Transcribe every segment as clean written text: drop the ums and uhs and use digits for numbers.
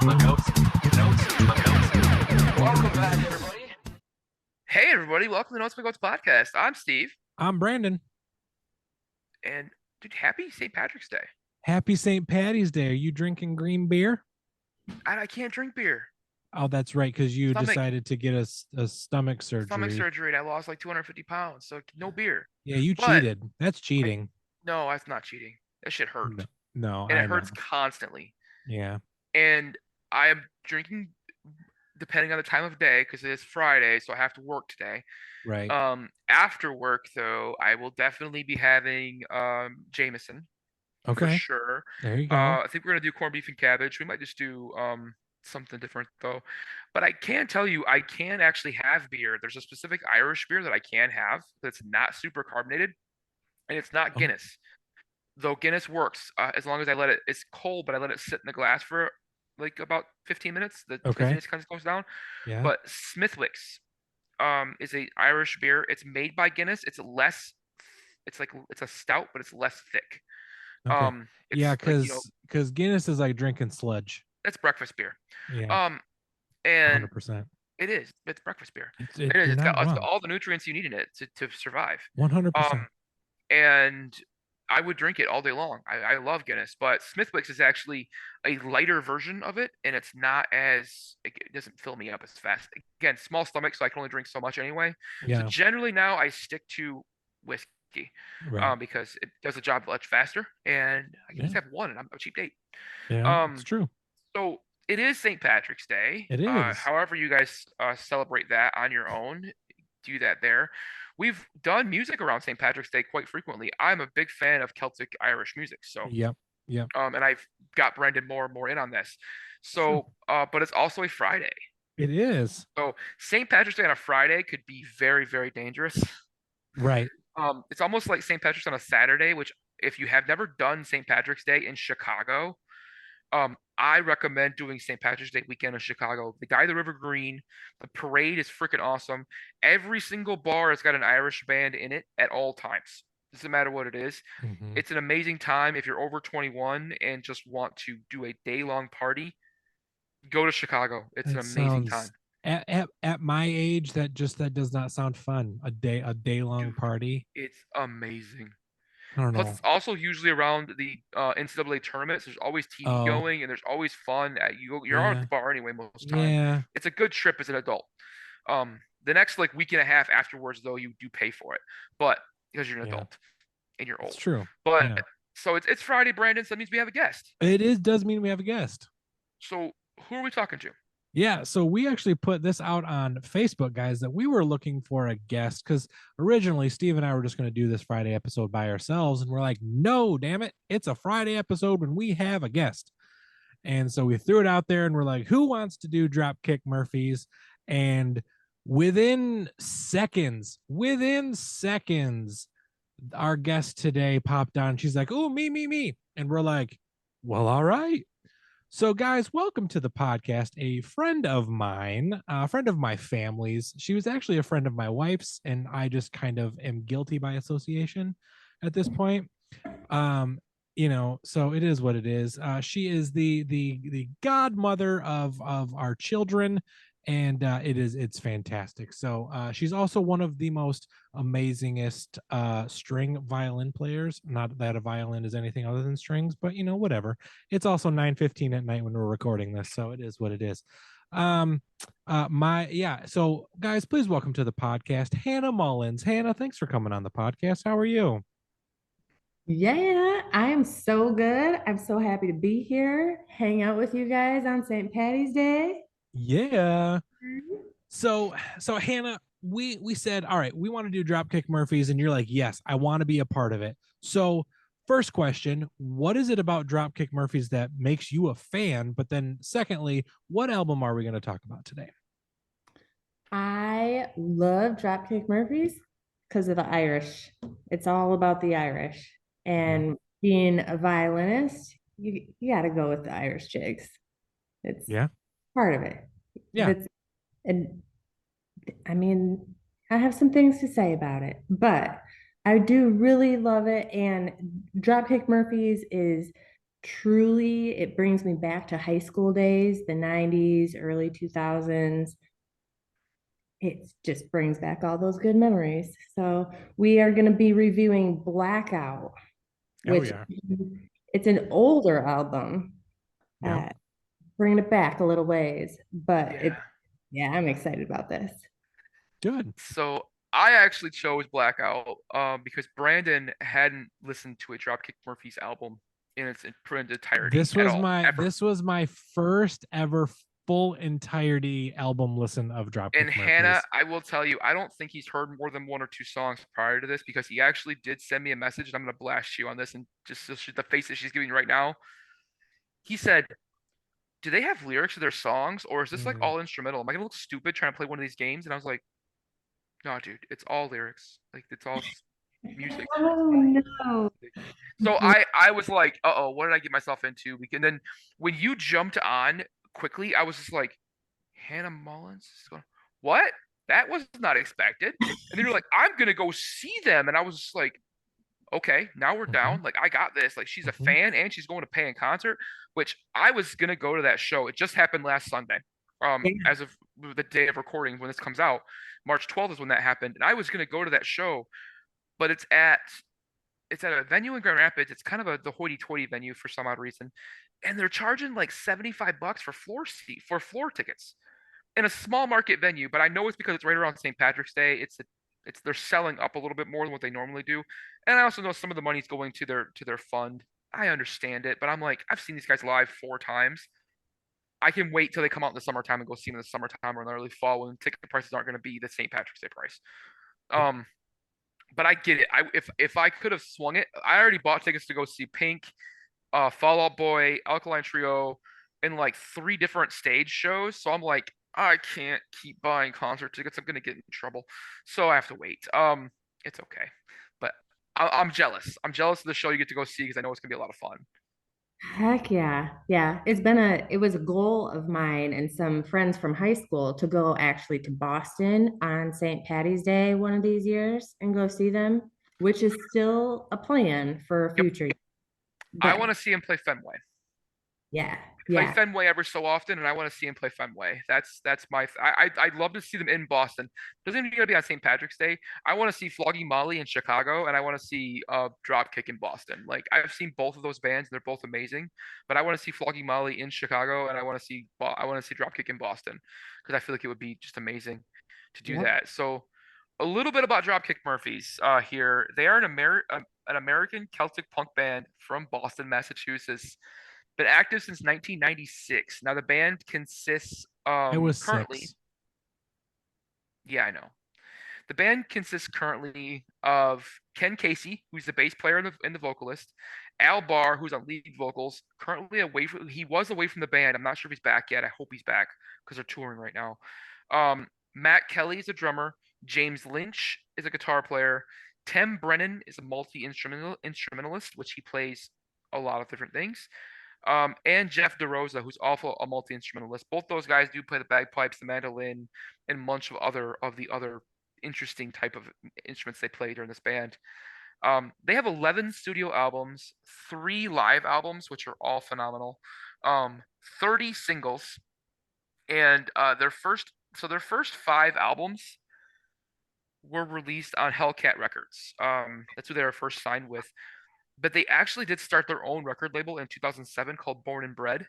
Welcome back, everybody. Hey, everybody. Welcome to Notes My Goats podcast. I'm Steve. I'm Brandon. And, dude, happy St. Patrick's Day. Happy St. Patty's Day. Are you drinking green beer? I can't drink beer. Oh, that's right, because you Stomach decided to get a stomach stomach surgery. surgery, and I lost like 250 pounds, so no beer. Yeah, you But cheated. That's I cheating. no, that's not cheating. That shit No, hurt, no, and it I know. hurts constantly. Yeah, And I am drinking depending on the time of day because it is Friday, so I have to work today. right. After work though, I will definitely be having Jameson for Okay, sure. there you go. I think we're gonna do corned beef and cabbage. We might just do something different though. But I can tell you, I can actually have beer. There's a specific Irish beer that I can have that's not super carbonated, and it's not Oh, Guinness. Though Guinness works as long as I let it. It's cold, but I let it sit in the glass for like about 15 minutes. The okay. fizziness kind of goes down. Yeah. But Smithwick's is a Irish beer. It's made by Guinness. It's less. It's like it's a stout, but it's less thick. Okay. Yeah, It's like because Guinness is like drinking sludge. that's breakfast beer. Yeah, Um, and 100%. it is. It's breakfast beer. It's it. It is. You're not It's got wrong. all the nutrients you need in it to survive. 100%. Um, and I would drink it all day long. I love Guinness, but Smithwick's is actually a lighter version of it, and it's not as it doesn't fill me up as fast. Again, small stomach, so I can only drink so much anyway. So Yeah. generally now I stick to whiskey, Right. because it does the job much faster, and I can Yeah. just have one, and I'm a cheap date. Yeah. It's Um, true. so it is St. Patrick's Day. It is. However you guys celebrate that on your own, do that there. We've done music around St. Patrick's Day quite frequently. I'm a big fan of Celtic Irish music, so Yep. Yep. and I've got Brendan more and more in on this. Sure. So, but it's also a Friday. It is. So St. Patrick's Day on a Friday could be very, very dangerous. Right. It's almost like St. Patrick's on a Saturday, which if you have never done St. Patrick's Day in Chicago, I recommend doing St. Patrick's Day weekend in Chicago. The Guy the River Green, the parade is freaking awesome. Every single bar has got an Irish band in it at all times. Doesn't matter what it is. Hmm. It's an amazing time if you're over 21 and just want to do a day-long party. Go to Chicago. It's an It amazing sounds time. at my age that does not sound fun. A day long Dude, party. it's amazing. I don't Plus, know. it's also usually around the NCAA tournaments. There's always TV Oh, going, and there's always fun. You're at yeah. the bar anyway most of the time. Yeah. It's a good trip as an adult. The next like week and a half afterwards, though, you do pay for it, but because you're an Yeah. adult and you're It's old. true. But Yeah. so it's Friday, Brandon. So that means we have a guest. It is does mean we have a guest. So who are we talking to? Yeah, so we actually put this out on Facebook, guys, that we were looking for a guest because originally Steve and I were just going to do this Friday episode by ourselves. And we're like, no, damn it. It's a Friday episode when we have a guest. And so we threw it out there and we're like, who wants to do Dropkick Murphys? And within seconds, our guest today popped on. She's like, oh, me. And we're like, well, all right. So, guys, welcome to the podcast. A friend of mine, a friend of my family's. She was actually a friend of my wife's, and I just kind of am guilty by association at this point. Um, so it is what it is. She is the godmother of our children, and it's fantastic. So she's also one of the most amazingest string violin players. Not that a violin is anything other than strings, but whatever. It's also 9:15 at night when we're recording this, so it is what it is. So guys, please welcome to the podcast Hannah Mullins. Hannah, thanks for coming on the podcast. How are you? Yeah, I'm so good. I'm so happy to be here, hang out with you guys on St. Patty's Day. Yeah. So Hannah, we said, all right, we want to do Dropkick Murphys, and you're like, yes, I want to be a part of it. So first question, what is it about Dropkick Murphys that makes you a fan? But then secondly, what album are we going to talk about today? I love Dropkick Murphys because of the Irish. It's all about the Irish. Mhm. And being a violinist, you got to go with the Irish jigs. It's Yeah. part of it. Yeah. That's and I mean, I have some things to say about it, but I do really love it. And Dropkick Murphys is truly, it brings me back to high school days, the 90s, early 2000s. It just brings back all those good memories. So we are going to be reviewing Blackout, Yeah, we which are. it's an older album, Yep. uh, bringing it back a little ways. But Yeah. it, yeah, I'm excited about this. Good. So I actually chose Blackout because Brandon hadn't listened to a Dropkick Murphys album in its entirety This at was all, my ever. this was my first ever full entirety album listen of Dropkick And Hannah, Murphys. I will tell you, I don't think he's heard more than one or two songs prior to this because he actually did send me a message, and I'm gonna blast you on this, and just the face that she's giving right now. He said, "Do they have lyrics to their songs, or is this like Mm. all instrumental? Am I gonna look stupid trying to play one of these games?" And I was like, "No, dude, it's all lyrics. Like it's all music." Oh no. So I was like, uh-oh, what did I get myself into? And then when you jumped on quickly, I was just like, Hannah Mullins is going, what? That was not expected. And then you're like, I'm gonna go see them. And I was just like, okay, now we're Mhm. down. Like I got this. Like she's a Mhm. fan and she's going to pay in concert, which I was gonna go to that show. It just happened last Sunday. Yeah. As of the day of recording when this comes out, March 12th is when that happened. And I was gonna go to that show, but it's at a venue in Grand Rapids. It's kind of the hoity-toity venue for some odd reason, and they're charging like $75 for floor tickets in a small market venue. But I know it's because it's right around St. Patrick's Day. It's they're selling up a little bit more than what they normally do, and I also know some of the money's going to their fund. I understand it, but I'm like, I've seen these guys live 4 times. I can wait till they come out in the summertime and go see them in the summertime or in the early fall when ticket prices aren't going to be the St. Patrick's Day price. Yep. Um, but I get it. If I could have swung it, I already bought tickets to go see Pink, Fall Out Boy, Alkaline Trio, and like 3 different stage shows. So I'm like, I can't keep buying concert tickets. I'm gonna get in trouble. So I have to wait. It's okay. But I'm jealous. I'm jealous of the show you get to go see because I know it's gonna be a lot of fun. Heck yeah. Yeah. It was a goal of mine and some friends from high school to go actually to Boston on St. Patty's Day one of these years and go see them, which is still a plan for a Yep. future. I But want to see him play Fenway. yeah, Play yeah, Fenway every so often, and I want to see him play Fenway. That's my. I'd love to see them in Boston. Doesn't even gotta be on St. Patrick's Day. I want to see Flogging Molly in Chicago, and I want to see Dropkick in Boston. Like I've seen both of those bands, and they're both amazing. But I want to see Flogging Molly in Chicago, and I want to see Dropkick in Boston because I feel like it would be just amazing to do yep. that. So a little bit about Dropkick Murphys here. They are an American Celtic punk band from Boston, Massachusetts. Been active since 1996. Now the band consists I was currently, 6. yeah, I know. The band consists currently of Ken Casey, who's the bass player and the vocalist, Al Barr, who's on lead vocals, currently he was away from the band. I'm not sure if he's back yet. I hope he's back because they're touring right now. Matt Kelly is a drummer. James Lynch is a guitar player. Tim Brennan is a multi-instrumentalist, which he plays a lot of different things. And Jeff DeRosa, who's also a multi-instrumentalist. Both those guys do play the bagpipes, the mandolin, and much of the other interesting type of instruments they play during this band. They have 11 studio albums, 3 live albums, which are all phenomenal, 30 singles, and their first 5 albums were released on Hellcat Records. That's who they were first signed with. But they actually did start their own record label in 2007 called Born and Bred,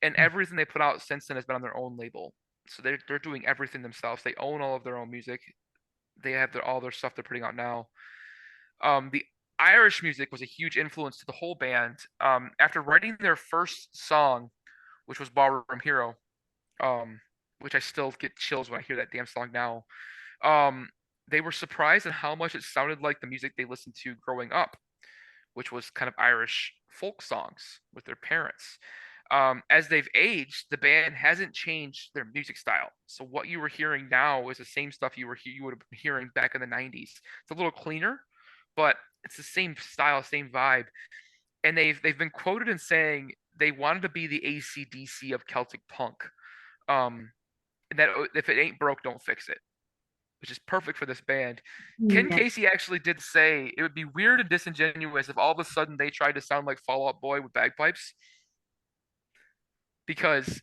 and everything they put out since then has been on their own label. So they're doing everything themselves. They own all of their own music. They have all their stuff they're putting out now. The Irish music was a huge influence to the whole band. After writing their first song, which was Ballroom Hero, um, which I still get chills when I hear that damn song now. Um, they were surprised at how much it sounded like the music they listened to growing up, which was kind of Irish folk songs with their parents. As they've aged, the band hasn't changed their music style. So what you were hearing now is the same stuff you would have been hearing back in the 90s. It's a little cleaner, but it's the same style, same vibe. And they've been quoted in saying they wanted to be the AC/DC of Celtic punk. Um, and that if it ain't broke, don't fix it. which is perfect for this band. Ken Yeah. Casey actually did say it would be weird and disingenuous if all of a sudden they tried to sound like Fall Out Boy with bagpipes, because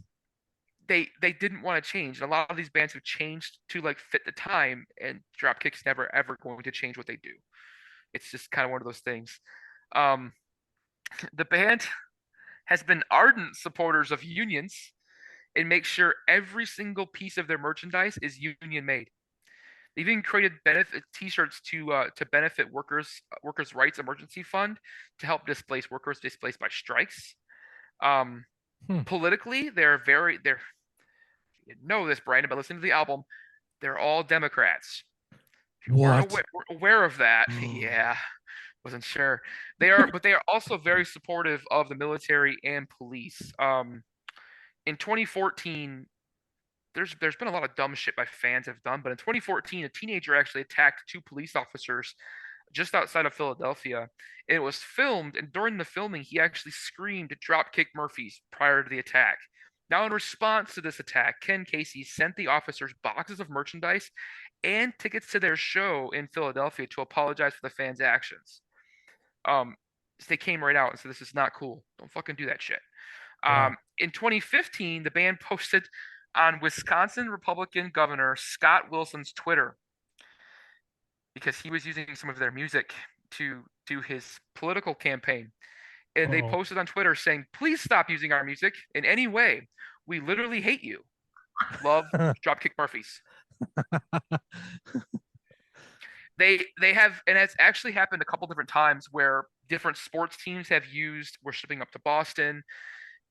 they didn't want to change. And a lot of these bands have changed to like fit the time, and Dropkick's never ever going to change what they do. It's just kind of one of those things. Um, the band has been ardent supporters of unions and make sure every single piece of their merchandise is union made. They've even created benefit T-shirts to benefit workers' rights emergency fund to help displaced workers displaced by strikes. Um, Hmm. Politically, they're you know this, Brandon, but listen to the album. They're all Democrats. If you weren't What? aware of that, yeah, wasn't sure. But they are also very supportive of the military and police. In 2014, there's been a lot of dumb shit my fans have done, but in 2014, a teenager actually attacked two police officers just outside of Philadelphia. It was filmed, and during the filming, he actually screamed "Dropkick Murphys" prior to the attack. Now, in response to this attack, Ken Casey sent the officers boxes of merchandise and tickets to their show in Philadelphia to apologize for the fans' actions. Um, they came right out and said, "This is not cool. Don't fucking do that shit." Yeah. In 2015, the band posted on Wisconsin Republican Governor Scott Wilson's Twitter because he was using some of their music to do his political campaign. And they Uh-oh. posted on Twitter saying, "Please stop using our music in any way. We literally hate you. Love, Dropkick Murphys." They have, and it's actually happened a couple different times where different sports teams have used "We're Shipping Up to Boston,"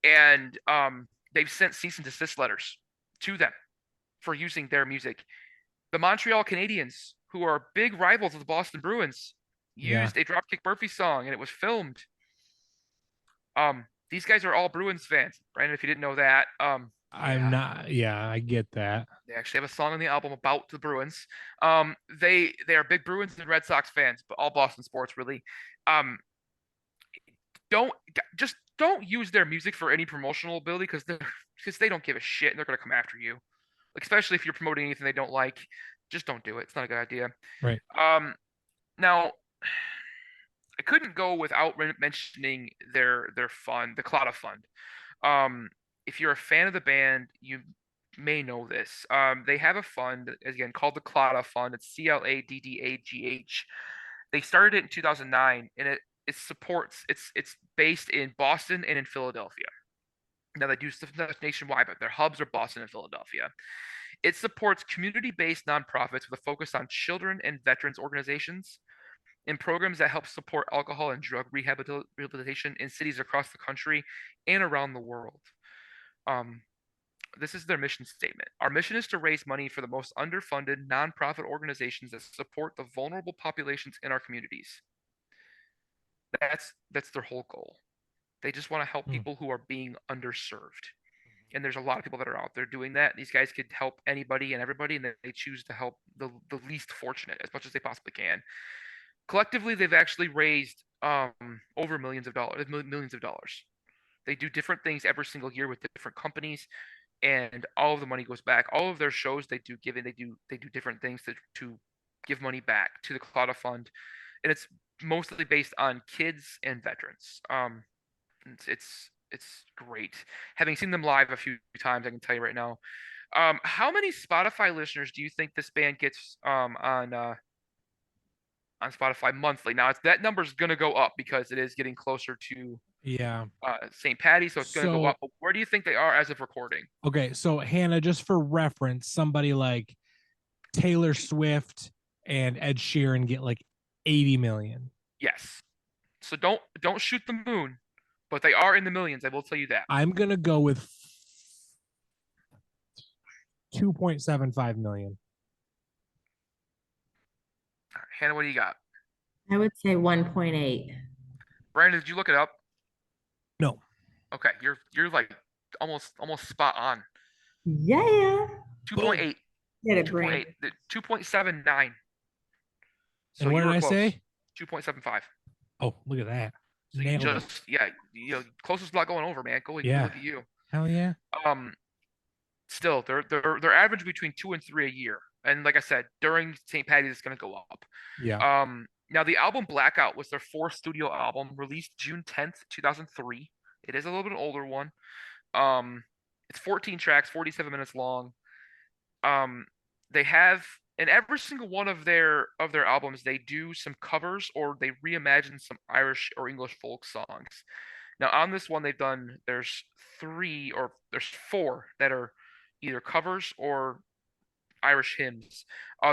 and they've sent cease and desist letters to them for using their music. The Montreal Canadiens, who are big rivals of the Boston Bruins, Yeah. used a Dropkick Murphy song, and it was filmed. These guys are all Bruins fans, Brandon. If you didn't know that, I'm not. Yeah, I get that. they actually have a song on the album about the Bruins. They are big Bruins and Red Sox fans, but all Boston sports really. Um, don't just don't use their music for any promotional ability because they don't give a shit and they're gonna come after you. Like, especially if you're promoting anything they don't like, just don't do it. It's not a good idea. Right. Now I couldn't go without mentioning their fund, the Clada Fund. Um, if you're a fan of the band, you may know this. They have a fund again called the Clada Fund. It's CLADDAGH. They started it in 2009, and it supports. It's based in Boston and in Philadelphia. Now they do stuff nationwide, but their hubs are Boston and Philadelphia. It supports community-based nonprofits with a focus on children and veterans organizations and programs that help support alcohol and drug rehabilitation in cities across the country and around the world. Um, this is their mission statement. Our mission is to raise money for the most underfunded nonprofit organizations that support the vulnerable populations in our communities. That's their whole goal. They just want to help Hmm. people who are being underserved. And there's a lot of people that are out there doing that. These guys could help anybody and everybody, and they choose to help the least fortunate as much as they possibly can. Collectively, they've actually raised over millions of dollars. They do different things every single year with different companies, and all of the money goes back. All of their shows they do giving, they do different things to give money back to the Clada Fund, and it's mostly based on kids and veterans. It's great. Having seen them live a few times, I can tell you right now. How many Spotify listeners do you think this band gets on Spotify monthly? Now, that number's gonna go up because it is getting closer to Yeah. St. Patty, so it's gonna go So up. But where do you think they are as of recording? okay, so Hannah, just for reference, somebody like Taylor Swift and Ed Sheeran get like 80 million. Yes. So don't shoot the moon, but they are in the millions. I will tell you that. I'm gonna go with 2.75 million. All right, Hannah, what do you got? I would say 1.8. Brandon, did you look it up? No. Okay, you're like almost spot on. Yeah. 2.8. Get it, 2.8. Brand. 2.79. So And what you did were I close. say? 2.75. Oh, look at that. So you Nailed it. just closest block going over, man. Go Yeah. look at you. Hell yeah. Still they're average between 2 and 3 a year. And like I said, during St. Patty's, it's going to go up. Yeah. Now the album Blackout was their fourth studio album, released June 10th, 2003. It is a little bit older one. Um, it's 14 tracks, 47 minutes long. Um, they have in every single one of their albums, they do some covers or they reimagine some Irish or English folk songs. Now on this one, there's four that are either covers or Irish hymns.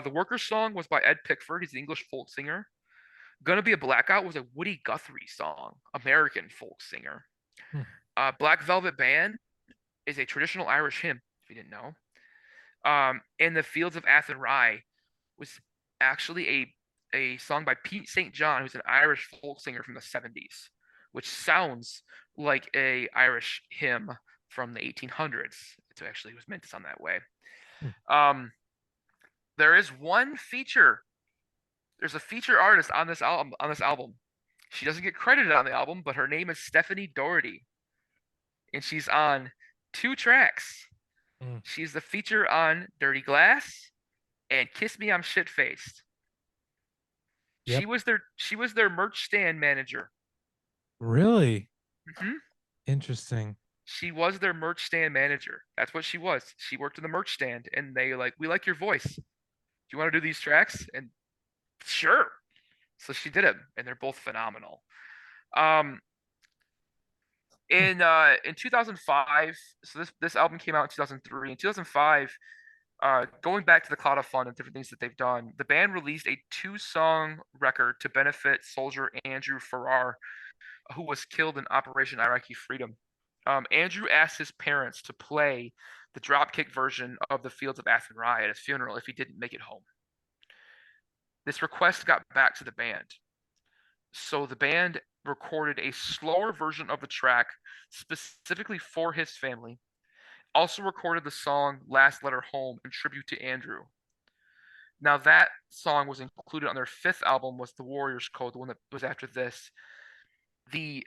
The Workers' Song was by Ed Pickford. He's an English folk singer. Gonna Be a Blackout was a Woody Guthrie song, American folk singer. Hmm. Black Velvet Band is a traditional Irish hymn, if you didn't know. In the Fields of Athenry was actually a song by Pete St. John, who's an Irish folk singer from the 70s, which sounds like a Irish hymn from the 1800s. It actually was meant to sound that way. Um, there is one feature. There's a feature artist on this album. She doesn't get credited on the album, but her name is Stephanie Doherty, and she's on 2 tracks. Mm. She's the feature on Dirty Glass and Kiss Me I'm Shit Faced. Yep. She was their merch stand manager. Really? hmm Interesting. She was their merch stand manager. That's what she was. She worked in the merch stand, and they like, we like your voice. Do you want to do these tracks? And sure. So she did it, and they're both phenomenal. Um, in 2005, so this album came out in 2003. In 2005, going back to the Cloud of Fun and different things that they've done, the band released a 2-song record to benefit soldier Andrew Farrar, who was killed in Operation Iraqi Freedom. Andrew asked his parents to play the Dropkick version of The Fields of Athenry at his funeral if he didn't make it home. This request got back to the band. So the band recorded a slower version of the track specifically for his family. Also recorded the song Last Letter Home in tribute to Andrew. Now that song was included on their 5th album, was The Warrior's Code, the one that was after this. The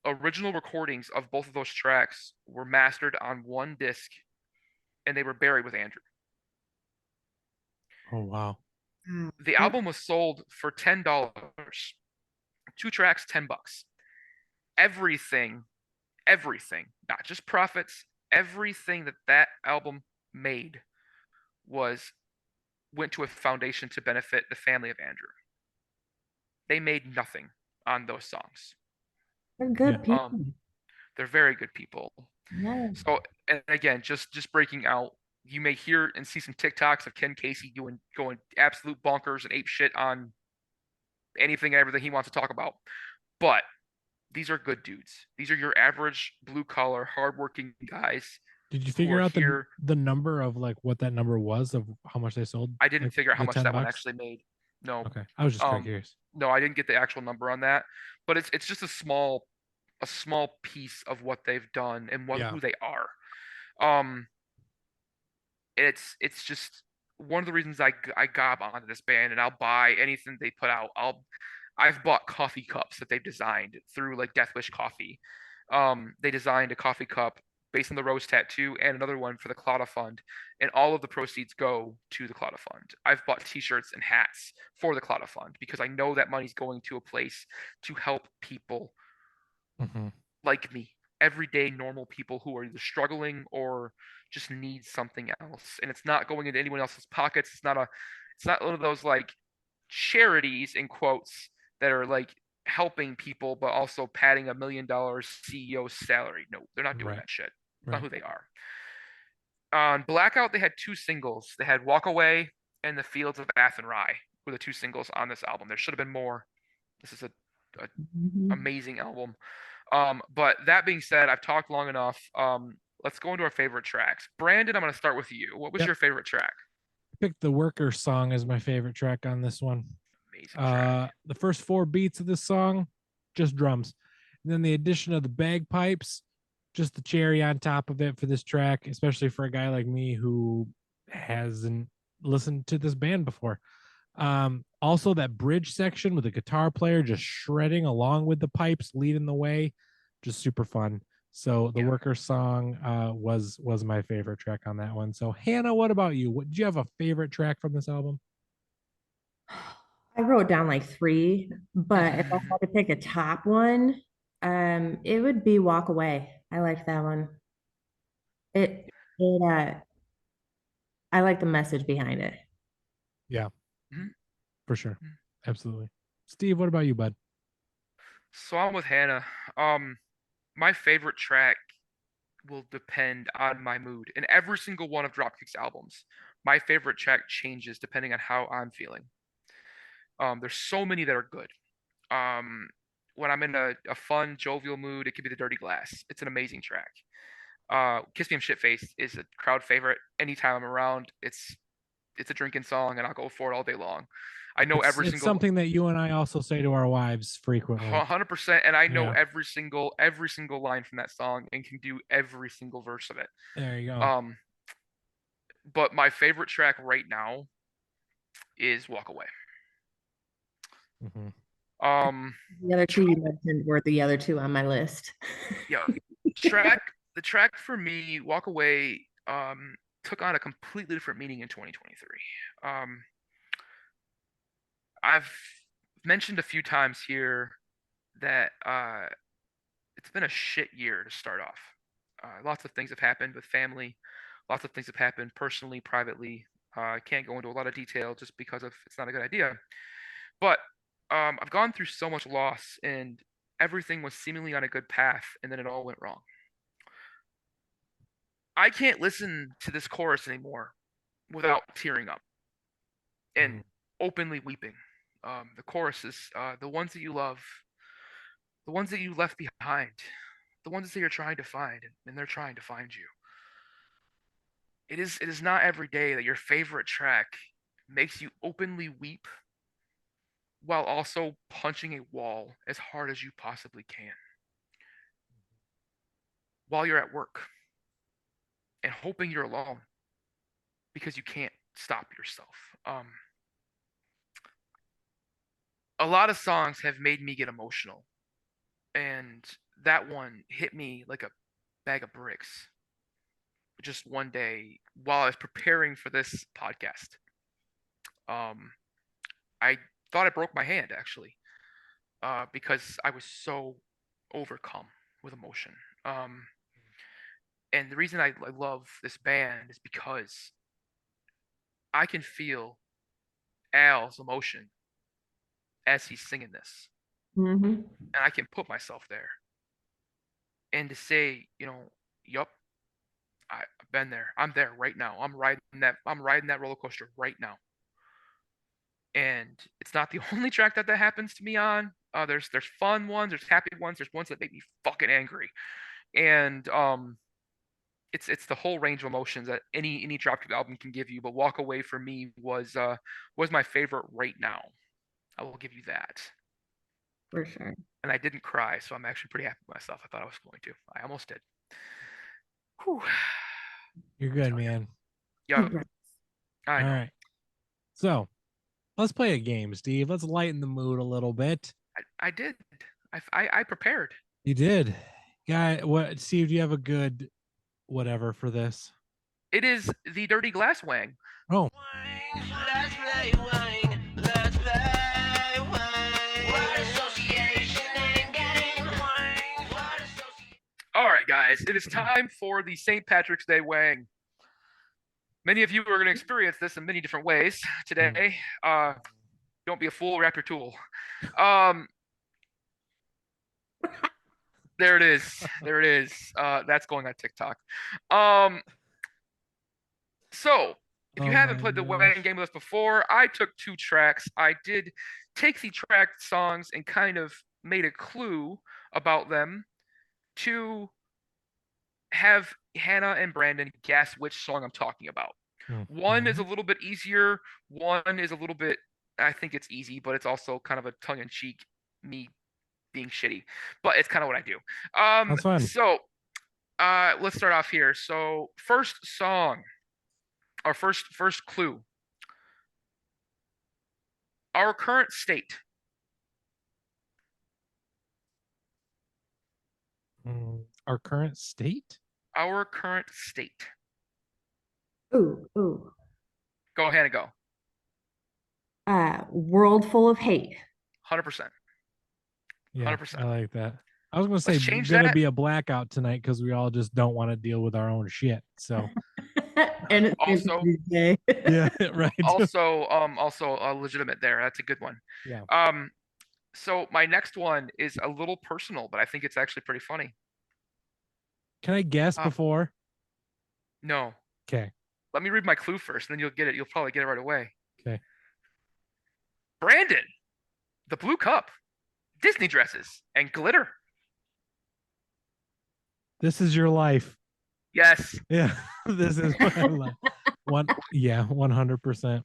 original recordings of both of those tracks were mastered on one disc, and they were buried with Andrew. Oh wow. The album was sold for $10. 2 tracks, $10. Everything, not just profits, everything that album made went to a foundation to benefit the family of Andrew. They made nothing on those songs. They're good people. They're very good people. Yeah. So, and again, just breaking out, you may hear and see some TikToks of Ken Casey going absolute bonkers and ape shit on anything and everything he wants to talk about. But these are good dudes. These are your average blue collar, hardworking guys. Did you figure out the number of like what that number was of how much they sold? I didn't like, figure out how much that $10? one actually made. No. Okay. I was just curious. No, I didn't get the actual number on that. But it's just a small piece of what they've done and who they are. It's just one of the reasons I gob onto this band, and I'll buy anything they put out. I've bought coffee cups that they've designed through like Death Wish Coffee. They designed a coffee cup based on the Rose Tattoo and another one for the Clauda Fund, and all of the proceeds go to the Clauda Fund. I've bought T-shirts and hats for the Clauda Fund because I know that money's going to a place to help people like me, everyday normal people who are either struggling or just need something else, and it's not going into anyone else's pockets. It's not one of those like charities in quotes that are like helping people but also padding $1 million CEO's salary. No, they're not doing that shit. Not who they are. On Blackout, they had 2 singles. They had Walk Away and The Fields of Athenry were the 2 singles on this album. There should have been more. This is a amazing album. But that being said, I've talked long enough. Let's go into our favorite tracks. Brandon, I'm going to start with you. What was your favorite track? I picked the Workers song as my favorite track on this one. Amazing track. The first 4 beats of this song, just drums. And then the addition of the bagpipes, just the cherry on top of it for this track, especially for a guy like me who hasn't listened to this band before. Also that bridge section with the guitar player just shredding along with the pipes, leading the way, just super fun. So the Yeah. worker song was my favorite track on that one. So Hannah, what about you? What, did you have a favorite track from this album? I wrote down like three, but if I had to pick a top one, it would be Walk Away. I like that one. It I like the message behind it. Yeah, Mhm. for sure. Absolutely. Steve, what about you, bud? So I'm with Hannah. My favorite track will depend on my mood. In every single one of Dropkick's albums, my favorite track changes depending on how I'm feeling. There's so many that are good. Um, when I'm in a fun, jovial mood, it could be The Dirty Glass. It's an amazing track. Kiss Me I'm Shitfaced is a crowd favorite. Anytime I'm around, it's a drinking song, and I'll go for it all day long. I know every It's single something that you and I also say to our wives frequently. 100%, and I know Yeah, every single line from that song and can do every single verse of it. there you go. Um, but my favorite track right now is Walk Away. Hmm. Um, The other two tr- you mentioned were the other two on my list. yeah, track the track for me, Walk Away, took on a completely different meaning in 2023. I've mentioned a few times here that it's been a shit year to start off. Lots of things have happened with family. Lots of things have happened personally, privately. I can't go into a lot of detail just because of it's not a good idea. But I've gone through so much loss, and everything was seemingly on a good path, and then it all went wrong. I can't listen to this chorus anymore without tearing up and openly weeping. The chorus is the ones that you love, the ones that you left behind, the ones that you're trying to find, and they're trying to find you. It is not every day that your favorite track makes you openly weep while also punching a wall as hard as you possibly can while you're at work and hoping you're alone because you can't stop yourself. A lot of songs have made me get emotional, and that one hit me like a bag of bricks just one day while I was preparing for this podcast. Um, I thought I broke my hand actually, because I was so overcome with emotion. Um, and the reason I love this band is because I can feel Al's emotion as he's singing this, Hmm. and I can put myself there. And to say, yup, I've been there. I'm there right now. I'm riding that roller coaster right now. And it's not the only track that happens to me on. There's fun ones, there's happy ones, there's ones that make me fucking angry. And it's the whole range of emotions that any Dropkick album can give you. But Walk Away for me was my favorite right now. I will give you that. For sure. And I didn't cry, so I'm actually pretty happy with myself. I thought I was going to. I almost did. Whew. You're I good, tell you. man. Yeah, Congrats. I All know. right. So let's play a game, Steve. Let's lighten the mood a little bit. I did. I prepared. You did. Guy, what, Steve, do you have a good whatever for this? It is the Dirty Glass Wang. Oh, Let's play wine. Let's play wine. Word association and game. Word association. All right, guys, it is time for the St. Patrick's Day Wang. Many of you are going to experience this in many different ways today. Don't be a fool, wrap your tool. Um, there it is. There it is. That's going on TikTok. Um, so if you oh haven't my played the gosh. Wang game with us before, I took two tracks. I did take the track songs and kind of made a clue about them to have Hannah and Brandon guess which song I'm talking about. One is a little bit easier. One is a little bit, I think it's easy, but it's also kind of a tongue in cheek, me being shitty. But it's kind of what I do. That's fun. So let's start off here. So first song, our first clue. Our current state. Our current state? Our current state. Ooh. Go ahead and go. World full of hate. 100%. Yeah, 100%. I like that. I was gonna say Let's change gonna that. be a blackout tonight because we all just don't want to deal with our own shit. So And it's Also, Tuesday. yeah, right. also legitimate there. That's a good one. Yeah. So my next one is a little personal, but I think it's actually pretty funny. Can I guess Um, before? No, Okay. let me read my clue first, and then you'll get it. You'll probably get it right away. Okay. Brandon, the blue cup, Disney dresses, and glitter. This is your life. Yes, Yeah. This is what I love. 100%.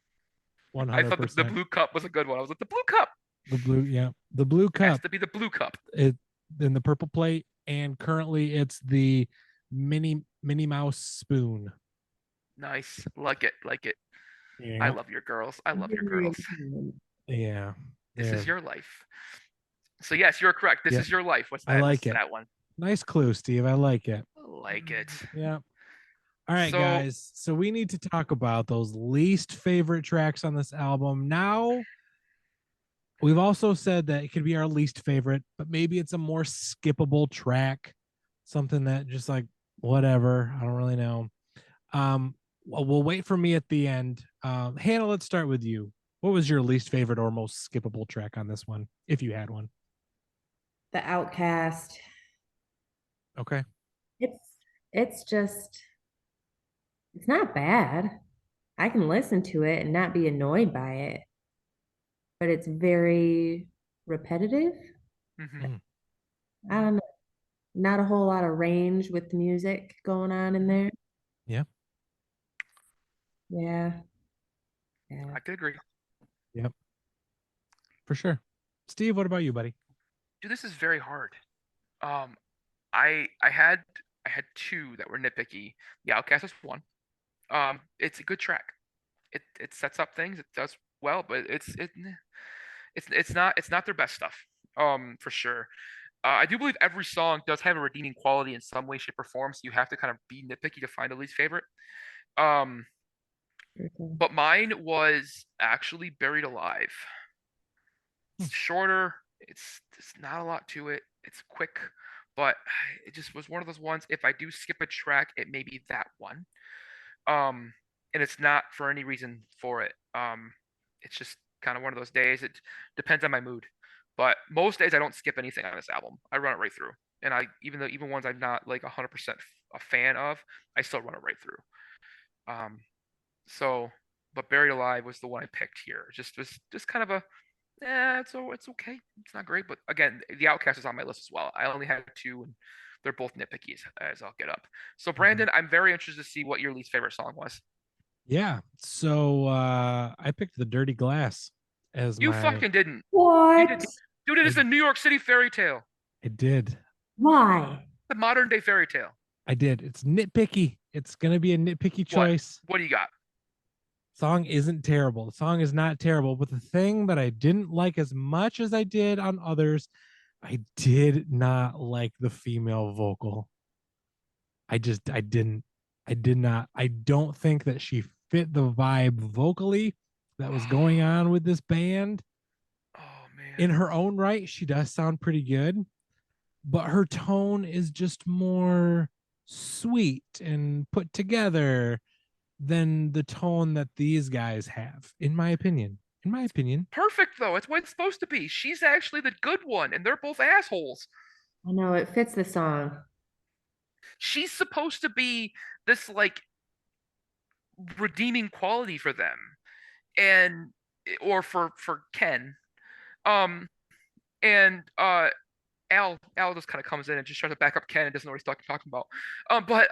I thought the 100%. blue cup was a good one. I was like, the blue cup The blue, yeah. The blue has cup to be the blue cup. it in the purple plate, and currently it's the Minnie Mouse spoon. Nice, like it, like it. I Yeah. love your girls. I love your girls. Yeah. This is There. your life. So yes, you're correct. This Yep. is your life. What's I that? like What's it. that one? Nice clue, Steve. I like it. Like it. Yeah. All right, So guys. So we need to talk about those least favorite tracks on this album. Now, we've also said that it could be our least favorite, but maybe it's a more skippable track, something that just like whatever. I don't really know. We'll wait for me at the end. Hannah, let's start with you. What was your least favorite or most skippable track on this one, if you had one? The Outcast. Okay. It's just it's not bad. I can listen to it and not be annoyed by it, but it's very repetitive. mhm. I don't know. Not a whole lot of range with the music going on in there. Yeah. Yeah. Yeah. I could agree. Yep. For sure. Steve, what about you, buddy? Dude, this is very hard. Um, I had two that were nitpicky. The Outcast is one. It's a good track. It sets up things. It does well, but it's not their best stuff. For sure. I do believe every song does have a redeeming quality in some way, shape, or form. So you have to kind of be nitpicky to find a least favorite. Um, Okay. but mine was actually Buried Alive. It's shorter. It's not a lot to it. It's quick, but it just was one of those ones. If I do skip a track, it may be that one. Um, and it's not for any reason for it. It's just kind of one of those days. It depends on my mood. But most days I don't skip anything on this album. I run it right through. And even ones I'm not like 100% a fan of, I still run it right through. Um, so, but Buried Alive was the one I picked here. Just was just kind of a, it's okay. It's not great, but again, the Outcast is on my list as well. I only had two, and they're both nitpicky as I'll get up. So, Brandon, I'm very interested to see what your least favorite song was. Yeah. So I picked the Dirty Glass as You my fucking didn't. You What? did, dude. It is a New York City fairy tale, I did. Why? the modern day fairy tale. I did. It's nitpicky. It's gonna be a nitpicky What? choice. What do you got? Song isn't terrible. The song is not terrible, but the thing that I didn't like as much as I did on others, I did not like the female vocal. I didn't. I did not. I don't think that she fit the vibe vocally that was going on with this band. Oh man. In her own right, she does sound pretty good, but her tone is just more sweet and put together than the tone that these guys have, in my opinion. In my opinion. Perfect though. It's what it's supposed to be. She's actually the good one, and they're both assholes. I know it fits the song. She's supposed to be this like redeeming quality for them, and or for Ken. Um, and Al just kind of comes in and just tries to back up Ken and doesn't know what he's talking about. But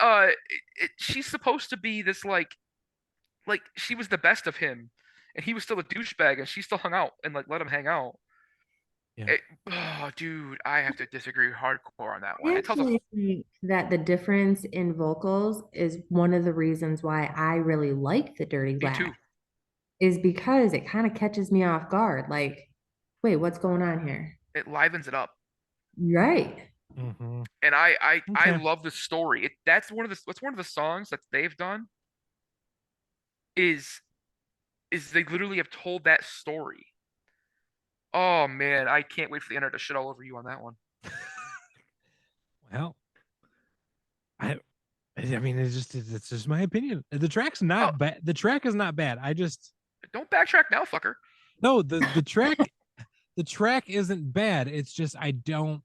she's supposed to be this like she was the best of him, and he was still a douchebag, and she still hung out and like let him hang out. Yeah. Oh, dude, I have to disagree hardcore on that I one. It tells a actually think that the difference in vocals is one of the reasons why I really like the Dirty me Glass, too. is because it kind of catches me off guard. Like, wait, what's going on here? It livens it up. Right. Mhm. And I Okay. love the story. That's one of the songs that they've done is they literally have told that story. Oh man, I can't wait for the internet to shit all over you on that one. Well, I mean, it's just my opinion. The track's Oh, not bad. The track is not bad. I just don't backtrack now, fucker. no the track the track isn't bad. It's just I don't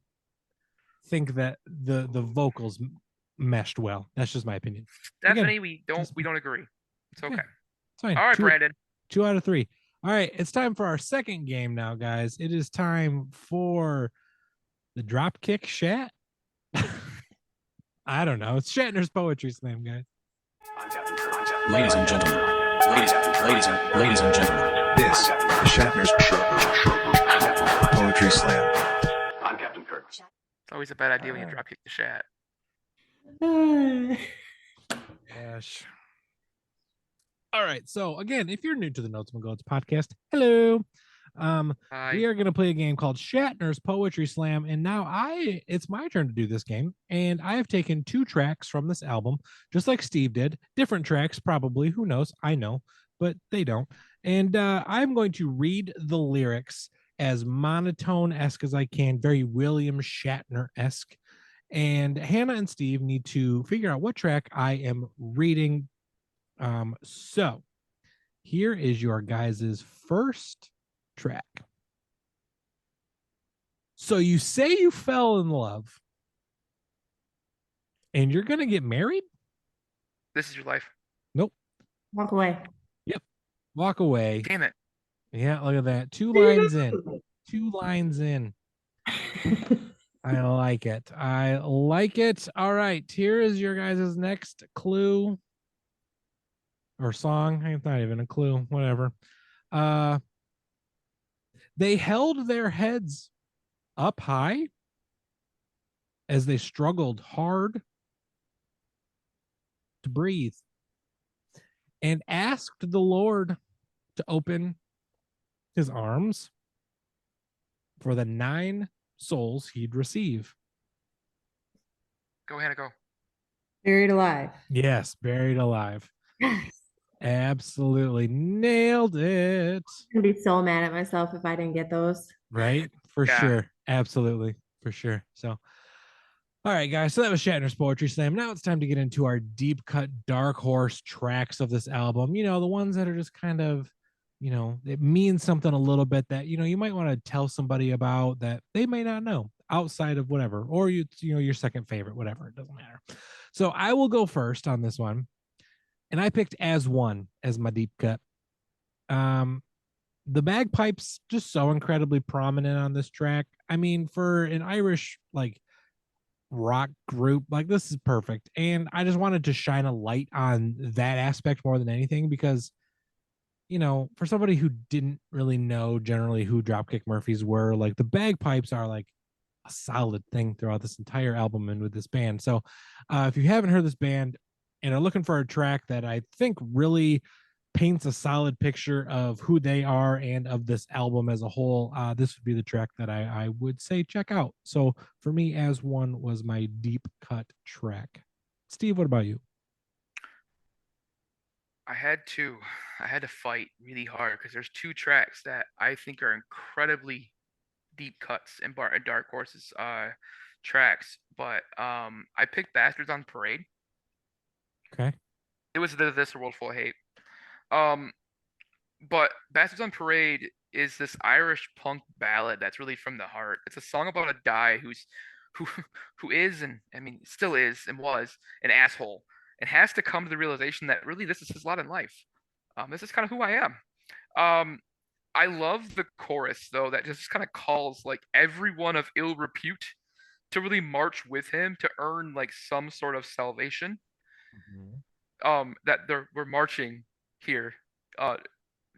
think that the vocals meshed well. That's just my opinion. Again, Stephanie, we just don't agree. It's okay. it's fine. All right, Two Brandon. 2 out of 3. All right, it's time for our second game now, guys. It is time for the Dropkick Shat. I don't know. It's Shatner's Poetry Slam, guys. Ladies and gentlemen, ladies and gentlemen, This is Shatner's Poetry Slam. I'm Captain Kirk. It's always a bad idea when you drop kick the chat. Gosh. All right. So again, if you're new to the Notes and Goats podcast, hello. We are going to play a game called Shatner's Poetry Slam, and now it's my turn to do this game, and I have taken 2 tracks from this album, just like Steve did. Different tracks, probably. Who knows? I know, but they don't. And I'm going to read the lyrics as monotone-esque as I can, very William Shatner-esque. And Hannah and Steve need to figure out what track I am reading. So here is your guys' first track. So you say you fell in love and you're going to get married? This is your life. Nope. Walk away. Yep. Walk away. Damn it. Yeah, look at that. 2 lines in. 2 lines in. I like it. I like it. All right. Here is your guys' next clue or song. It's not even a clue. Whatever. They held their heads up high as they struggled hard to breathe and asked the Lord to open his arms for the 9 souls he'd receive. Go, Hannah, go. Buried alive. Yes, buried alive. Yes. Absolutely nailed it. I'd be so mad at myself if I didn't get those. Right? For Yeah. sure. Absolutely. For sure. So, all right, guys. So that was Shatner's Poetry Slam. Now it's time to get into our deep cut dark horse tracks of this album. You know, the ones that are just kind of, you know, it means something a little bit that, you know, you might want to tell somebody about that they may not know outside of whatever, or you know, your second favorite, whatever. It doesn't matter. So I will go first on this one. And I picked As One as my deep cut. The bagpipes just so incredibly prominent on this track. I mean, for an Irish like rock group, like this is perfect. And I just wanted to shine a light on that aspect more than anything because, you know, for somebody who didn't really know generally who Dropkick Murphys were, like the bagpipes are like a solid thing throughout this entire album and with this band. So if you haven't heard this band and are looking for a track that I think really paints a solid picture of who they are and of this album as a whole, this would be the track that I would say check out. So for me, As One was my deep cut track. Steve, what about you? I had to fight really hard because there's 2 tracks that I think are incredibly deep cuts and Dark Horse's tracks. But I picked Bastards on Parade. Okay. It was this World Full of Hate. But Bastards on Parade is this Irish punk ballad that's really from the heart. It's a song about a guy who is, and I mean still is and was, an asshole and has to come to the realization that really this is his lot in life. This is kind of who I am. I love the chorus though that just kind of calls like everyone of ill repute to really march with him to earn like some sort of salvation. That we're marching here.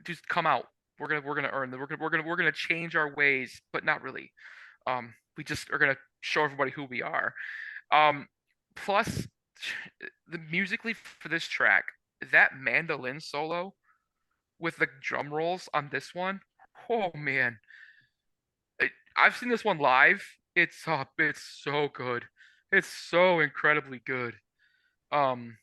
Just come out. We're gonna earn. We're gonna change our ways, but not really. We just are gonna show everybody who we are. Plus, the musically for this track, that mandolin solo with the drum rolls on this one. Oh man, I've seen this one live, It's so good. It's so incredibly good. Um,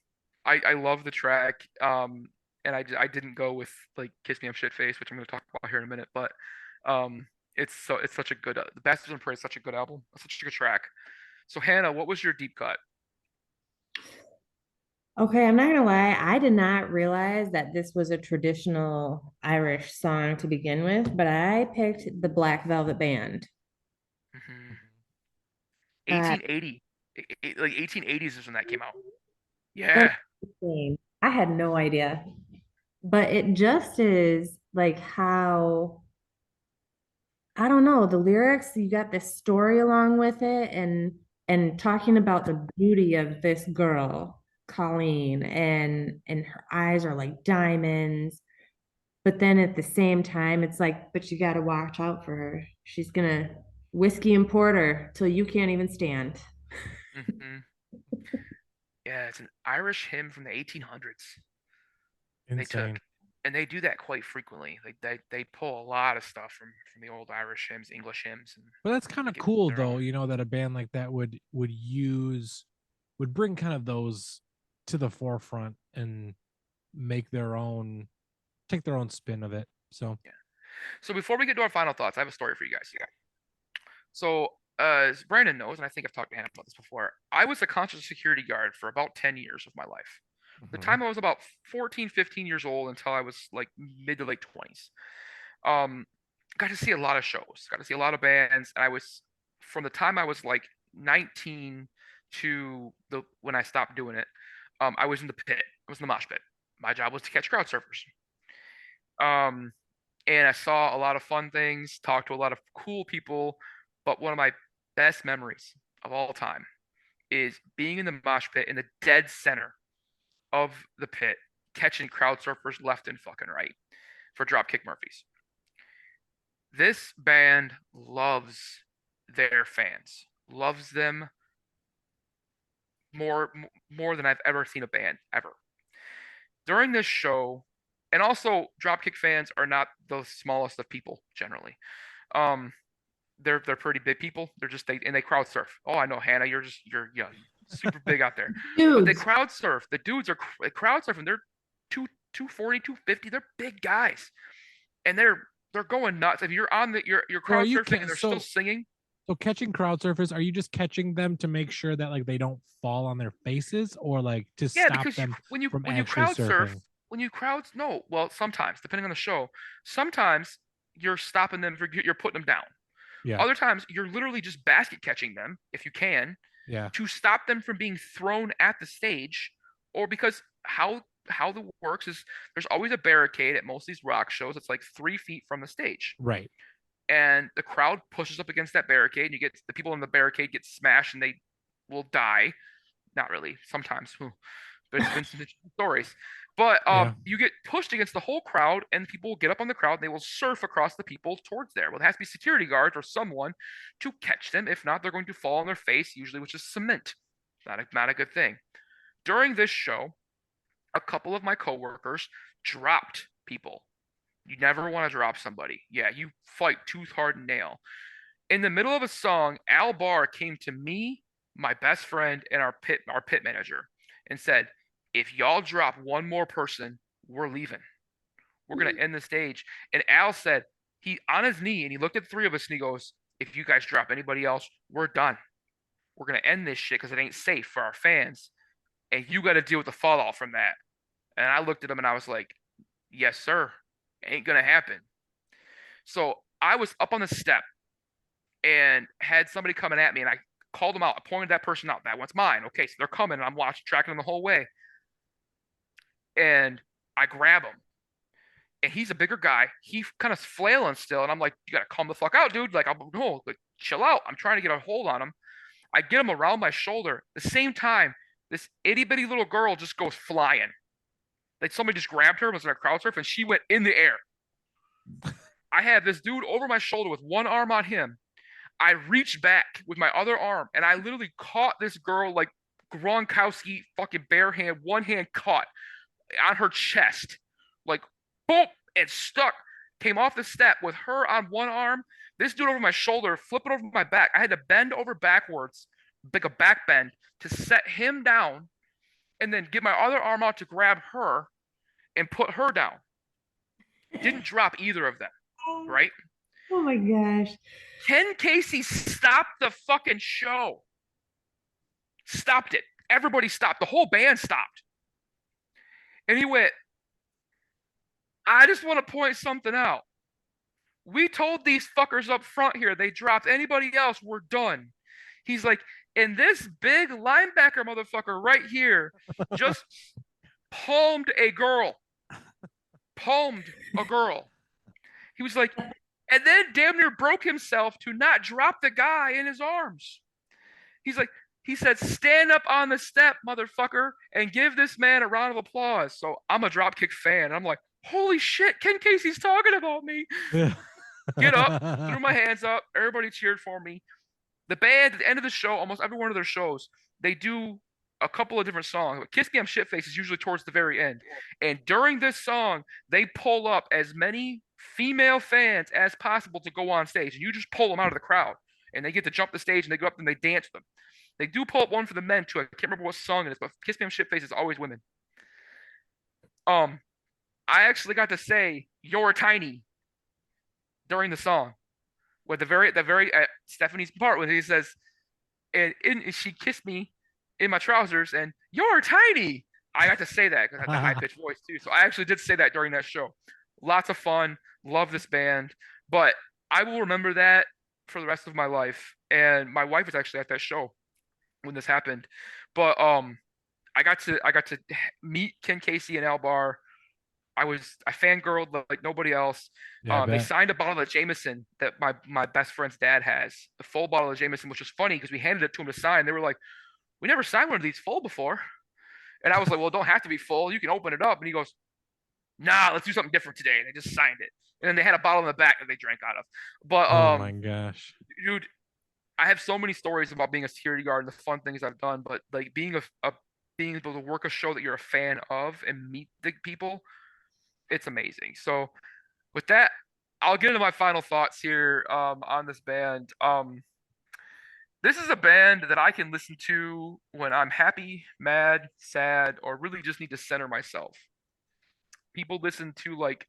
I love the track. And I didn't go with like Kiss Me I'm Shit Face, which I'm going to talk about here in a minute, but um, it's such a good The Bastards and Prey is such a good album. It's such a good track. So Hannah, what was your deep cut? Okay, I'm not gonna lie, I did not realize that this was a traditional Irish song to begin with, but I picked the Black Velvet Band. Mhm. Uh, 1880. Like 1880s is when that came out. that's Yeah. insane. I had no idea, but it just is like how I don't know, the lyrics, you got this story along with it and talking about the beauty of this girl, Colleen, and her eyes are like diamonds. But then at the same time, it's like, but you gotta watch out for her. She's gonna whiskey and porter till you can't even stand. Hmm. Yeah, it's an Irish hymn from the 1800s. They Insane. took, and they do that quite frequently. Like they pull a lot of stuff from the old Irish hymns, English hymns, and But that's kind of make it cool their though, own. that a band like that would bring kind of those to the forefront and make their own take their own spin of it. So, Yeah. So before we get to our final thoughts, I have a story for you guys. So as Brandon knows, and I think I've talked to him about this before, I was a conscious security guard for about 10 years of my life. The mhm. time I was about 14, 15 years old until I was like mid to late 20s. Um, got to see a lot of shows, got to see a lot of bands, and I was from the time I was like 19 to the when I stopped doing it, I was in the pit. I was in the mosh pit. My job was to catch crowd surfers. Um, and I saw a lot of fun things, talked to a lot of cool people, but one of my best memories of all time is being in the mosh pit in the dead center of the pit, catching crowd surfers left and fucking right for Dropkick Murphys. This band loves their fans, loves them more than I've ever seen a band ever. During this show, and also Dropkick fans are not the smallest of people generally. Um, they're pretty big people. They crowd surf. Oh, I know, Hannah, you're super big out there, but they Dudes, crowd surf. The dudes are they crowd surfing. They're 240, 250. They're big guys, and they're going nuts. If you're on you're So are crowd you surfing and they're still so singing. catching crowd surfers, are you just catching them to make sure that like they don't fall on their faces or like to Yeah, stop because them from when you actually crowd surf, surfing? no, well, sometimes depending on the show, sometimes you're stopping them, you're putting them down. Yeah. Other times you're literally just basket catching them if you can Yeah. to stop them from being thrown at the stage, or because how the works is there's always a barricade at most of these rock shows. It's like 3 feet from the stage, Right. and the crowd pushes up against that barricade, and you get the people in the barricade get smashed, and they will die. Not really. Sometimes. There's been some interesting stories. But Yeah. you get pushed against the whole crowd, and people will get up on the crowd, and they will surf across the people towards there. Well, it has to be security guards or someone to catch them. If not, they're going to fall on their face, usually, which is cement. Not a good thing. During this show, a couple of my coworkers dropped people. You never want to drop somebody. Yeah, you fight tooth, hard, and nail. In the middle of a song, Al Barr came to me, my best friend, and our pit manager, and said, "If y'all drop one more person, we're leaving. We're gonna end the stage." And Al said, he on his knee, and he looked at the three of us, and he goes, "If you guys drop anybody else, we're done. We're gonna end this shit because it ain't safe for our fans, and you got to deal with the fallout from that." And I looked at him, and I was like, "Yes, sir. Ain't gonna happen." So I was up on the step and had somebody coming at me, and I called them out. I pointed that person out. That one's mine. Okay, so they're coming, and I'm watching, tracking them the whole way. And I grab him, and he's a bigger guy. He's kind of flailing still, and I'm like, "You gotta calm the fuck out, dude. Like, I'm no, like, chill out. I'm trying to get a hold on him." I get him around my shoulder. At the same time, this itty bitty little girl just goes flying. Like somebody just grabbed her, was in a crowd surf, and she went in the air. I had this dude over my shoulder with one arm on him. I reached back with my other arm and I literally caught this girl like Gronkowski fucking bare hand, one hand caught on her chest, like boom, and stuck. Came off the step with her on one arm, This dude over my shoulder, flip it over my back. I had to bend over backwards, like a back bend, to set him down, and then get my other arm out to grab her and put her down. Didn't drop either of them, right? Oh my gosh. Ken Casey stopped the fucking show. Stopped it. Everybody stopped. The whole band stopped. And he went, I just want to point something out. We told these fuckers up front here, they dropped anybody else, we're done. He's like, and this big linebacker motherfucker right here just palmed a girl. Palmed a girl. He was like, and then damn near broke himself to not drop the guy in his arms. He's like, he said, stand up on the step, motherfucker, and give this man a round of applause. So I'm a Dropkick fan. I'm like, holy shit, Ken Casey's talking about me. Get up, threw my hands up. Everybody cheered for me. The band, at the end of the show, almost every one of their shows, they do a couple of different songs. Kiss Me I'm Shitface is usually towards the very end. And during this song, they pull up as many female fans as possible to go on stage. And you just pull them out of the crowd. And they get to jump the stage and they go up and they dance them. They do pull up one for the men too. I can't remember what song it is, but Kiss Me I'm Shitface is always women. I actually got to say "You're Tiny" during the song, with the very Stephanie's part when he says, and she kissed me in my trousers, and "You're tiny." I got to say that because I had the high pitched voice too. So I actually did say that during that show. Lots of fun. Love this band, but I will remember that for the rest of my life. And my wife was actually at that show when this happened. But I got to meet Ken Casey and Al Barr. I fangirled like nobody else. Yeah, they signed a bottle of Jameson that my best friend's dad has, the full bottle of Jameson, which was funny because we handed it to him to sign. They were like, "We never signed one of these full before," and I was like, "Well, it don't have to be full. You can open it up." And he goes, "Nah, let's do something different today." And they just signed it. And then they had a bottle in the back that they drank out of. But oh my gosh, dude, I have so many stories about being a security guard and the fun things I've done. But like being being able to work a show that you're a fan of and meet the people, it's amazing. So with that, I'll get into my final thoughts here on this band. This is a band that I can listen to when I'm happy, mad, sad, or really just need to center myself. People listen to like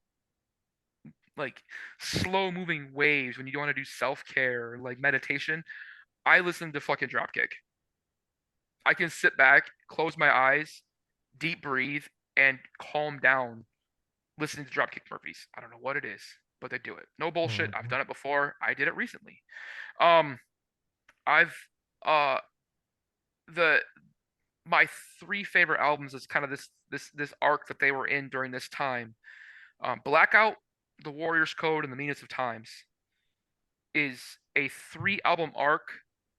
slow moving waves when you want to do self-care or like meditation. I listen to fucking Dropkick. I can sit back, close my eyes, deep breathe, and calm down listening to Dropkick Murphys. I don't know what it is, but they do it. No bullshit. I've done it before. I did it recently. I've my three favorite albums is kind of this arc that they were in during this time. Blackout, The Warrior's Code, and The Meanest of Times is a 3-album arc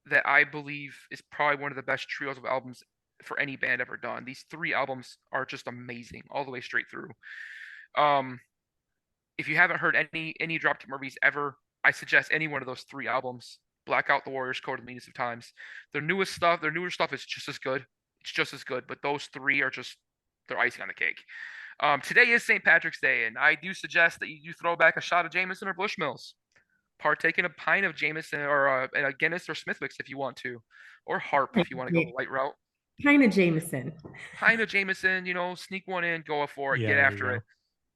that I believe is probably one of the best trios of albums for any band ever done. These 3 albums are just amazing all the way straight through. If you haven't heard any Dropkick Murphys ever, I suggest any one of those 3 albums. Blackout, The Warrior's Code, and The Meanest of Times. Their newer stuff is just as good. It's just as good, but those 3 are just, they're icing on the cake. Today is St. Patrick's Day, and I do suggest that you throw back a shot of Jameson or Bushmills. Partake in a pint of Jameson or a Guinness or Smithwick's if you want to, or Harp if you want to go the light route. Kind of Jameson. Pint of Jameson, sneak one in, go for it, Yeah, get there after you it.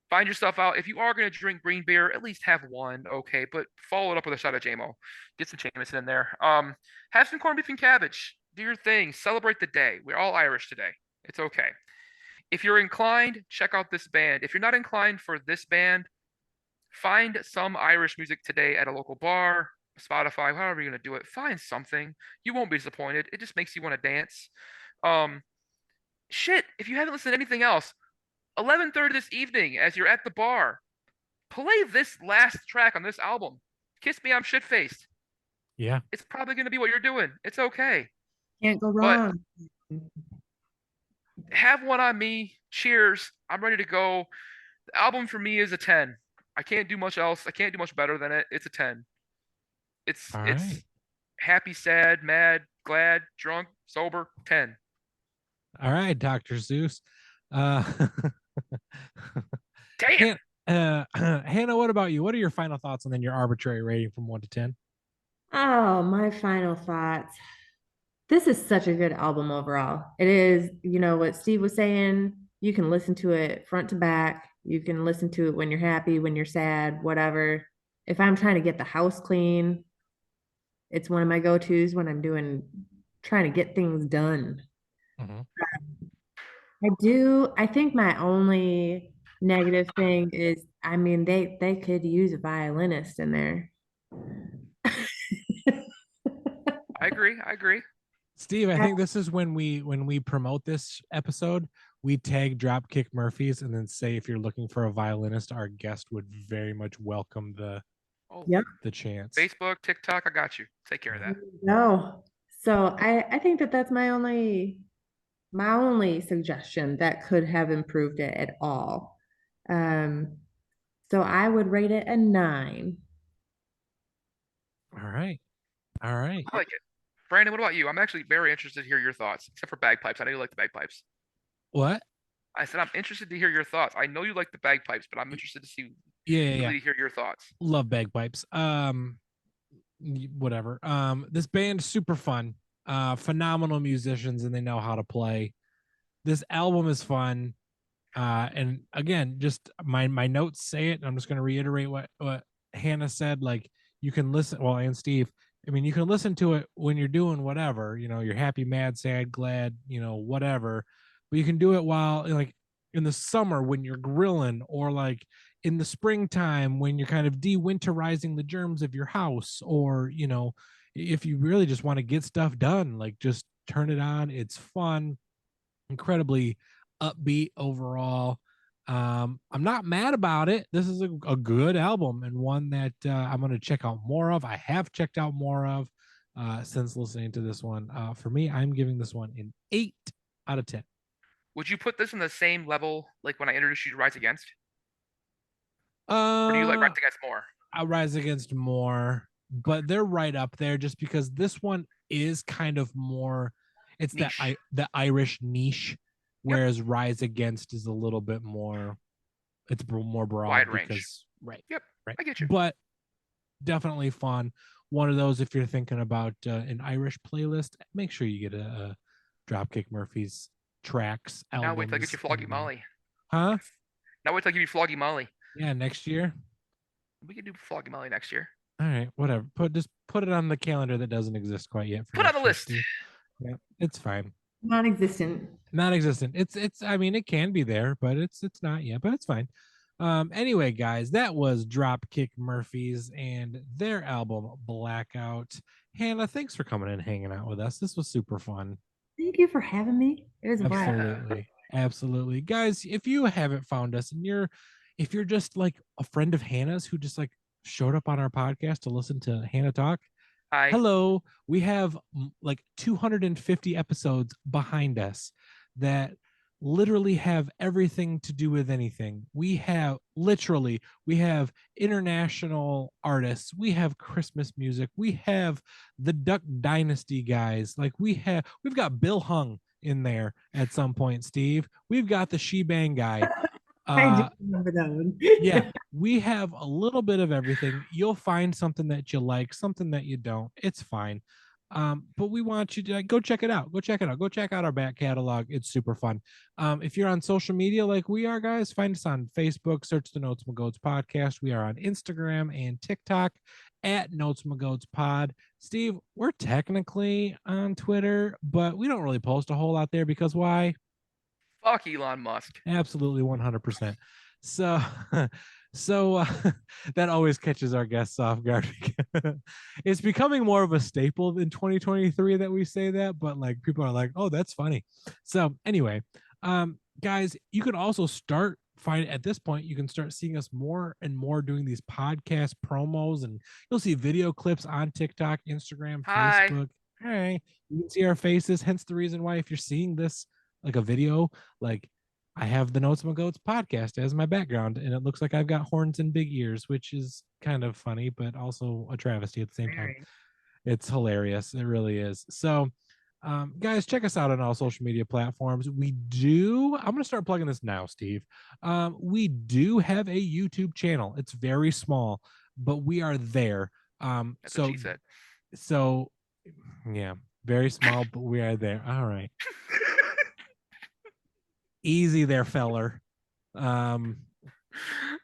Find yourself out. If you are going to drink green beer, at least have one, okay? But follow it up with a shot of JMO. Get some Jameson in there. Have some corned beef and cabbage. Do your thing. Celebrate the day. We're all Irish today. It's okay. If you're inclined, check out this band. If you're not inclined for this band, find some Irish music today at a local bar, Spotify, however you're going to do it. Find something. You won't be disappointed. It just makes you want to dance. Shit, if you haven't listened to anything else, 11:30 this evening, as you're at the bar, play this last track on this album. Kiss Me, I'm Shit-Faced. yeah. It's probably going to be what you're doing. It's okay. Can't go wrong. Have one on me. Cheers. I'm ready to go. The album for me is a 10. I can't do much else. I can't do much better than it. It's a 10. It's right. happy, sad, mad, glad, drunk, sober, 10. All right, Dr. Zeus. Damn. Hannah, what about you? What are your final thoughts and then your arbitrary rating from 1 to 10? Oh, my final thoughts. This is such a good album overall. It is, what Steve was saying, you can listen to it front to back. You can listen to it when you're happy, when you're sad, whatever. If I'm trying to get the house clean, it's one of my go-tos when I'm trying to get things done. Mhm. I think my only negative thing is, I mean, they could use a violinist in there. I agree. I agree. Steve, I think this is when we promote this episode, we tag Dropkick Murphys and then say if you're looking for a violinist, our guest would very much welcome Oh, Yep. the chance. Facebook, TikTok, I got you. Take care of that. No. So I think that that's my only suggestion that could have improved it at all. Um, so I would rate it a 9. All right. All right. I like it. Brandon, what about you? I'm actually very interested to hear your thoughts, except for bagpipes. I know you like the bagpipes. What? I said I'm interested to hear your thoughts. I know you like the bagpipes, but I'm interested to see Yeah. really hear your thoughts. Love bagpipes. Whatever. This band's super fun. Phenomenal musicians and they know how to play. This album is fun. And again, just my notes say it. I'm just going to reiterate what Hannah said. Like you can listen, well, and Steve, I mean, you can listen to it when you're doing whatever, you're happy, mad, sad, glad, whatever, but you can do it while like in the summer when you're grilling, or like in the springtime when you're kind of de-winterizing the germs of your house, or if you really just want to get stuff done, like just turn it on. It's fun, incredibly upbeat overall. I'm not mad about it. This is a good album and one that I'm going to check out more of. I have checked out more of since listening to this one. For me, I'm giving this one an 8 out of 10. Would you put this in the same level like when I introduced you to Rise Against? Or do you like Uh, Rise Against more? I rise against more, but they're right up there just because this one is kind of more. It's Niche. the Irish niche, Yep. whereas Rise Against is a little bit more. It's more broad Wide range. because right. Yep. Right. I get you. But definitely fun. One of those if you're thinking about an Irish playlist, make sure you get a Dropkick Murphys tracks albums. Now wait till I get you Floggy Molly. Huh? Now wait till I give you Floggy Molly. Yeah, next year. We can do Floggy Molly next year. All right, whatever. Just put it on the calendar that doesn't exist quite yet. Put on the list. Yeah, it's fine. Non-existent. Non-existent. It's. I mean, it can be there, but it's not yet. But it's fine. Anyway, guys, that was Dropkick Murphys and their album Blackout. Hannah, thanks for coming and hanging out with us. This was super fun. Thank you for having me. It was a blast. Absolutely. Guys, if you haven't found us and if you're just like a friend of Hannah's who just like showed up on our podcast to listen to Hannah talk, Hi. hello, we have like 250 episodes behind us that literally have everything to do with anything. We have international artists, we have Christmas music, we have the Duck Dynasty guys, like we've got Bill Hung in there at some point, Steve. We've got the Shebang guy. I do remember that one. Yeah, we have a little bit of everything. You'll find something that you like, something that you don't. It's fine. But we want you to go check it out. Go check it out. Go check out our back catalog. It's super fun. If you're on social media like we are, guys, find us on Facebook. Search the Notes McGoats podcast. We are on Instagram and TikTok at Notes McGoats Pod. Steve, we're technically on Twitter, but we don't really post a whole lot there because why? Fuck Elon Musk. Absolutely 100%. So that always catches our guests off guard. It's becoming more of a staple in 2023 that we say that, but like people are like, oh, that's funny. So anyway, guys, you can also at this point, you can start seeing us more and more doing these podcast promos, and you'll see video clips on TikTok, Instagram, Hi. Facebook. Hey, you can see our faces, hence the reason why if you're seeing this like a video, like I have the Notes McGoats podcast as my background, and it looks like I've got horns and big ears, which is kind of funny, but also a travesty at the same time. It's hilarious. It really is. So Guys, check us out on all social media platforms. I'm going to start plugging this now, Steve. We do have a YouTube channel. It's very small, but we are there. That's what she said. So, yeah, very small, but we are there. All right. Easy there, feller. Yikes.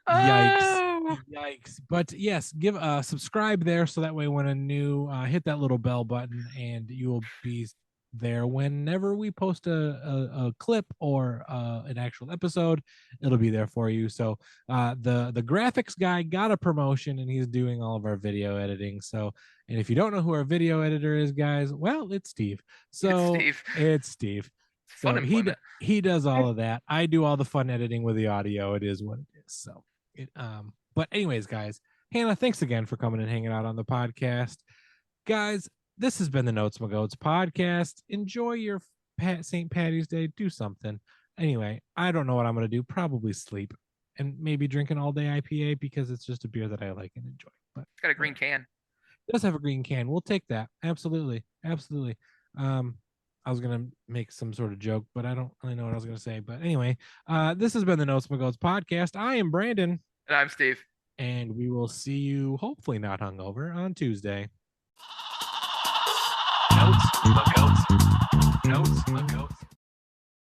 Oh! Yikes. But yes, give subscribe there so that way when a new hit that little bell button and you will be there whenever we post a clip or an actual episode. It'll be there for you. So the graphics guy got a promotion and he's doing all of our video editing. So, and if you don't know who our video editor is, guys, well, it's Steve. So it's Steve. So he does all of that. I do all the fun editing with the audio. It is what it is. So but anyways, guys, Hannah, thanks again for coming and hanging out on the podcast. Guys, this has been the Notes My Goats podcast. Enjoy your St. Patty's Day. Do something. Anyway, I don't know what I'm going to do. Probably sleep and maybe drink an all-day IPA because it's just a beer that I like and enjoy. But It's got a green can. It does have a green can. We'll take that. Absolutely. Absolutely. I was going to make some sort of joke, but I don't really know what I was going to say. But anyway, this has been the Notes My Goats podcast. I am Brandon. And I'm Steve. And we will see you, hopefully not hungover, on Tuesday. Notes, my goats. Notes, my goats.